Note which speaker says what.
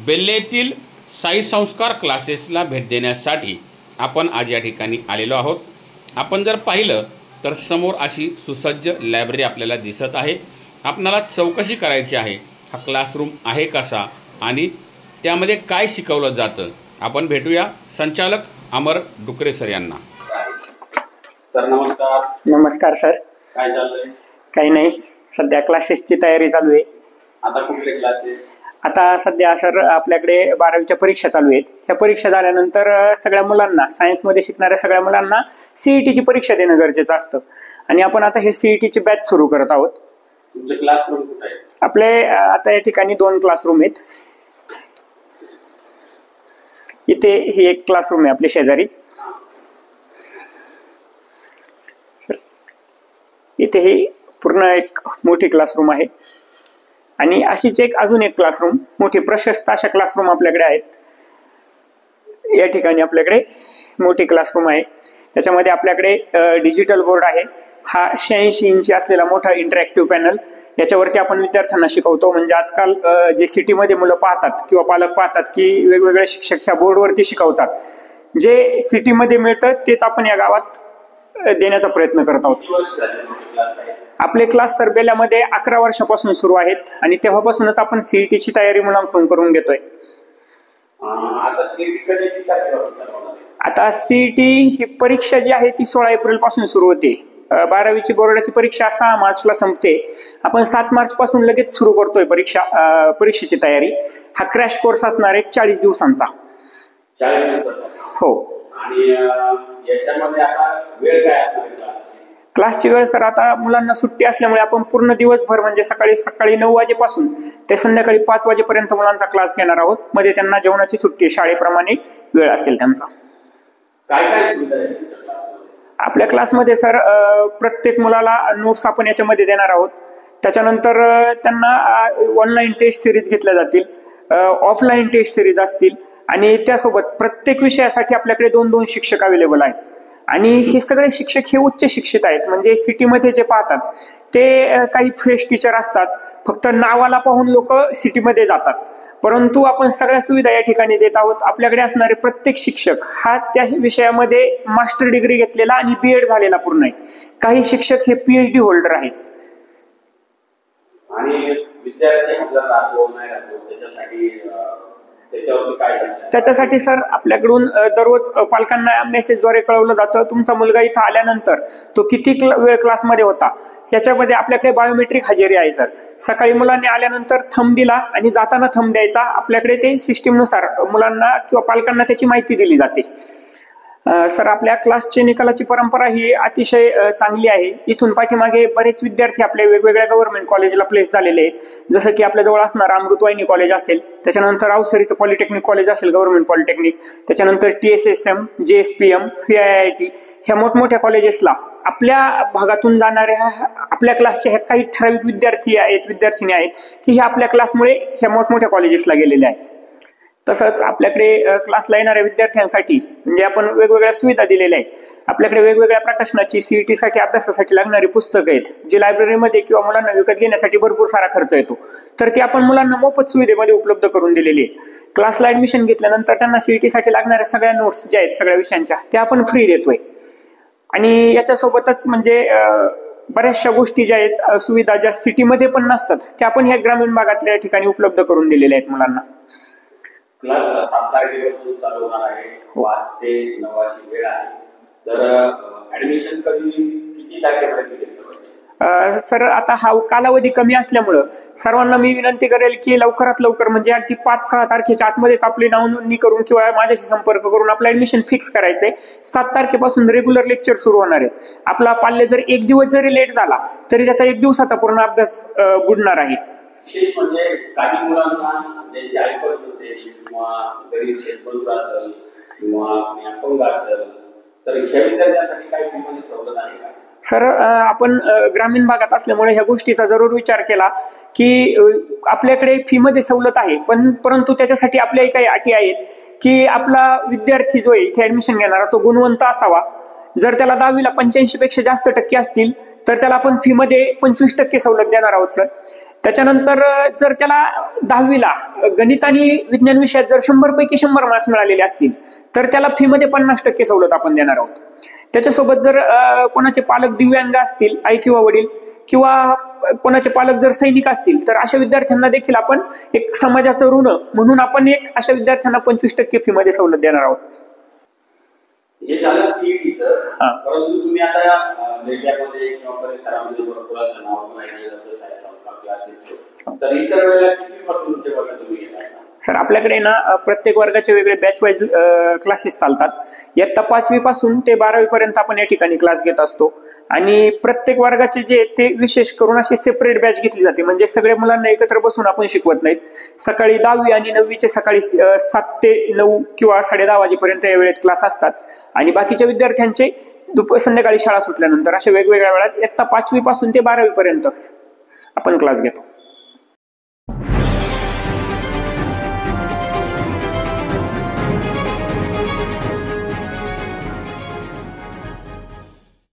Speaker 1: बेल्ले येथील साई संस्कार क्लासेसला भेट देण्यासाठी आपण आज या ठिकाणी आलेलो आहोत। आपण जर पाहिलं तर समोर अशी सुसज्ज लायब्ररी आपल्याला दिसत आहे। आपणाला चौकशी करायची आहे हा क्लासरूम आहे कसा आणि त्यामध्ये काय शिकवलं जातं। आपण भेटूया संचालक अमर डुकरे सर यांना। सर नमस्कार।
Speaker 2: नमस्कार सर।
Speaker 1: काय चाललंय?
Speaker 2: काही नाही, सध्या क्लासेसची तयारी चालू आहे।
Speaker 1: आता कुठले क्लासेस?
Speaker 2: आता सध्या सर आपल्याकडे 12वीच्या परीक्षा चालू आहेत। ह्या परीक्षा झाल्यानंतर सगळ्या मुलांना, सायन्समध्ये शिकणाऱ्या सगळ्या मुलांना सीईटीची परीक्षा देणं गरजेचं असतं आणि आपण आता हे सीईटीची बॅच सुरू करत आहोत।
Speaker 1: तुमचे क्लासरूम कुठे आहे?
Speaker 2: आपले आता या ठिकाणी 2 क्लासरूम आहेत। इथे ही एक क्लासरूम आहे आपल्या शेजारीच। इथे ही पूर्ण एक मोठी क्लासरूम आहे आणि अशीच अजून एक क्लासरूम, मोठी प्रशस्त अशा क्लासरूम आपल्याकडे आहेत। या ठिकाणी आपल्याकडे मोठी क्लासरूम आहे, त्याच्यामध्ये आपल्याकडे डिजिटल बोर्ड आहे। हा 86 इंची असलेला मोठा इंटरॅक्टिव्ह पॅनल, याच्यावरती आपण विद्यार्थ्यांना शिकवतो। म्हणजे आजकाल जे सिटीमध्ये मुलं पाहतात किंवा पालक पाहतात की वेगवेगळे शिक्षक ह्या बोर्डवरती शिकवतात, जे सिटीमध्ये मिळतं तेच आपण या गावात देण्याचा प्रयत्न करत आहोत। आपले क्लास सर बेल्यामध्ये 11 वर्षापासून सुरू आहेत आणि तेव्हापासूनच आपण सीईटीची तयारी मुलांकडून करून घेतोय। आता सीईटी ही परीक्षा जी आहे ती 16 एप्रिल पासून सुरू होते। 12वीची बोर्डाची परीक्षा 6 मार्चला संपते। आपण 7 मार्च पासून लगेच सुरू करतोय परीक्षेची तयारी। हा क्रॅश कोर्स असणार आहे 40 दिवसांचा।
Speaker 1: 40 दिवसांचा?
Speaker 2: हो।
Speaker 1: आणि याच्यामध्ये आता वेळ काय असणार?
Speaker 2: क्लासची वेळ सर, आता मुलांना सुट्टी असल्यामुळे आपण पूर्ण दिवसभर म्हणजे सकाळी 9 वाजेपासून ते संध्याकाळी 5 वाजेपर्यंत मुलांचा क्लास घेणार आहोत। मध्ये त्यांना जेवणाची सुट्टी, शाळेप्रमाणे वेळ असेल त्यांचा।
Speaker 1: काय काय सुविधा आहे तुमच्या क्लासमध्ये?
Speaker 2: आपल्या क्लासमध्ये सर प्रत्येक मुलाला नोट्स आपण याच्यामध्ये देणार आहोत। त्याच्यानंतर त्यांना ऑनलाईन टेस्ट सिरीज घेतल्या जातील, ऑफलाईन टेस्ट सिरीज असतील आणि त्यासोबत प्रत्येक विषयासाठी आपल्याकडे 2-2 शिक्षक अवेलेबल आहेत। आणि हे सगळे शिक्षक हे उच्च शिक्षित आहेत। म्हणजे सिटीमध्ये जे पाहतात ते काही फ्रेश टीचर असतात, फक्त नावाला पाहून लोक सिटीमध्ये जातात, परंतु आपण सगळ्या सुविधा या ठिकाणी देत आहोत। आपल्याकडे असणारे प्रत्येक शिक्षक हा त्या विषयामध्ये मास्टर डिग्री घेतलेला आणि बीएड झालेला पूर्ण आहे। काही शिक्षक हे पीएचडी होल्डर आहेत।
Speaker 1: आणि विद्यार्थी हजर राहतो नाही राहतो
Speaker 2: त्याच्यासाठी सर आपल्याकडून दररोज पालकांना मेसेजद्वारे कळवलं जातं, तुमचा मुलगा इथं आल्यानंतर तो किती वेळ क्लासमध्ये होता याच्यामध्ये आपल्याकडे बायोमेट्रिक हजेरी आहे सर। सकाळी मुलांनी आल्यानंतर थंब दिला आणि जाताना थंब द्यायचा। आपल्याकडे ते सिस्टीमनुसार मुलांना किंवा पालकांना त्याची माहिती दिली जाते। सर आपल्या क्लासची निकालाची परंपरा ही अतिशय चांगली आहे। इथून पाठीमागे बरेच विद्यार्थी आपल्या वेगवेगळ्या गव्हर्नमेंट कॉलेजला प्लेस झालेले आहेत, जसं की आपल्या जवळ असणार अमृतवाहिनी कॉलेज असेल, त्याच्यानंतर अवसरीचं पॉलिटेक्निक कॉलेज असेल गव्हर्नमेंट पॉलिटेक्निक, त्याच्यानंतर TSSM, JSPM, VIIT ह्या मोठमोठ्या कॉलेजेसला आपल्या भागातून जाणाऱ्या आपल्या क्लासचे ह्या काही ठराविक विद्यार्थी आहेत, विद्यार्थिनी आहेत की हे आपल्या क्लासमुळे ह्या मोठमोठ्या कॉलेजेसला गेलेले आहेत। तसंच आपल्याकडे क्लासला येणाऱ्या विद्यार्थ्यांसाठी म्हणजे आपण वेगवेगळ्या सुविधा दिलेल्या आहेत। आपल्याकडे वेगवेगळ्या प्रकाशनाची सीईटीसाठी अभ्यासासाठी लागणारी पुस्तकं आहेत, जी लायब्ररीमध्ये किंवा मुलांना विकत घेण्यासाठी भरपूर सारा खर्च येतो, तर ते आपण मुलांना मोफत सुविधेमध्ये उपलब्ध करून दिलेली आहेत। क्लासला ऍडमिशन घेतल्यानंतर त्यांना सीईटीसाठी लागणाऱ्या सगळ्या नोट्स ज्या आहेत सगळ्या विषयांच्या त्या आपण फ्री देतोय। आणि याच्यासोबतच म्हणजे बऱ्याचशा गोष्टी ज्या आहेत, सुविधा ज्या सिटीमध्ये पण नसतात त्या आपण ह्या ग्रामीण भागातल्या ठिकाणी उपलब्ध करून दिलेल्या आहेत मुलांना।
Speaker 1: क्लास 7 तारखेपासून चालू होणार आहे, 5 ते 9 अशी वेळ आहे, तर ऍडमिशन किती तारखेपर्यंत घेतलं पाहिजे?
Speaker 2: सर आता हा कालावधी कमी असल्यामुळं सर्वांना मी विनंती करेल की लवकरात लवकर म्हणजे अगदी 5-6 तारखेच्या आतमध्येच आपली नाव नोंदणी करून किंवा माझ्याशी संपर्क करून आपलं ऍडमिशन फिक्स करायचंय। 7 तारखेपासून रेग्युलर लेक्चर सुरू होणार आहे। आपला पाल्य जर 1 दिवस जरी लेट झाला तरी त्याचा 1 दिवसाचा पूर्ण अभ्यास बुडणार आहे।
Speaker 1: विशेष म्हणजे काही मुलांना ज्यांची ऐपत नसेल किंवा गरीब शेतमजूर असेल किंवा अपंग असेल, तर ह्या विद्यार्थ्यांसाठी काही फीमध्ये सवलत आहे का?
Speaker 2: सर आपण ग्रामीण भागात असल्यामुळे ह्या गोष्टीचा जरूर विचार केला की आपल्याकडे फीमध्ये सवलत आहे, परंतु त्याच्यासाठी आपल्याही काही अटी आहेत की आपला विद्यार्थी जो आहे इथे ऍडमिशन घेणारा तो गुणवंत असावा। जर त्याला 10वीला 85 पेक्षा जास्त टक्के असतील तर त्याला आपण फीमध्ये 25% सवलत देणार आहोत सर। त्याच्यानंतर जर त्याला 10वीला गणित आणि विज्ञान विषयात जर 100 पैकी 100 मार्क्स मिळालेले असतील तर त्याला फी मध्ये 50% सवलत आपण देणार आहोत. त्याच्यासोबत जर कोणाचे पालक दिव्यांग असतील, आई किंवा वडील, किंवा कोणाचे पालक जर सैनिक असतील तर अशा विद्यार्थ्यांना देखील आपण एक समाजाचं ऋण म्हणून आपण एक अशा विद्यार्थ्यांना 25% फी मध्ये सवलत देणार आहोत.
Speaker 1: हे झालं सीईटीचं. परंतु तुम्ही आता मीडियामध्ये किंवा परिसरामध्ये भरपूर असं नाव ऐकलं जातं साई संस्कार क्लासेस, तर इतर वेळेला कितीपासून तुमचे वर्ग तुम्ही घेता?
Speaker 2: सर आपल्याकडे ना प्रत्येक वर्गाचे वेगळे बॅच वाईज क्लासेस चालतात. इयत्ता 5वी पासून ते 12वी पर्यंत आपण या ठिकाणी क्लास घेत असतो आणि प्रत्येक वर्गाचे जे ते विशेष करून अशी सेपरेट बॅच घेतली जाते, म्हणजे सगळ्या मुलांना एकत्र बसून आपण शिकवत नाहीत. सकाळी 10वी आणि 9वीचे सकाळी 7 ते 9 किंवा 10:30 वाजेपर्यंत या वेळेत क्लास असतात आणि बाकीच्या विद्यार्थ्यांचे संध्याकाळी शाळा सुटल्यानंतर अशा वेगवेगळ्या वेळात इयत्ता 5वी पासून ते 12वी पर्यंत आपण क्लास घेतो.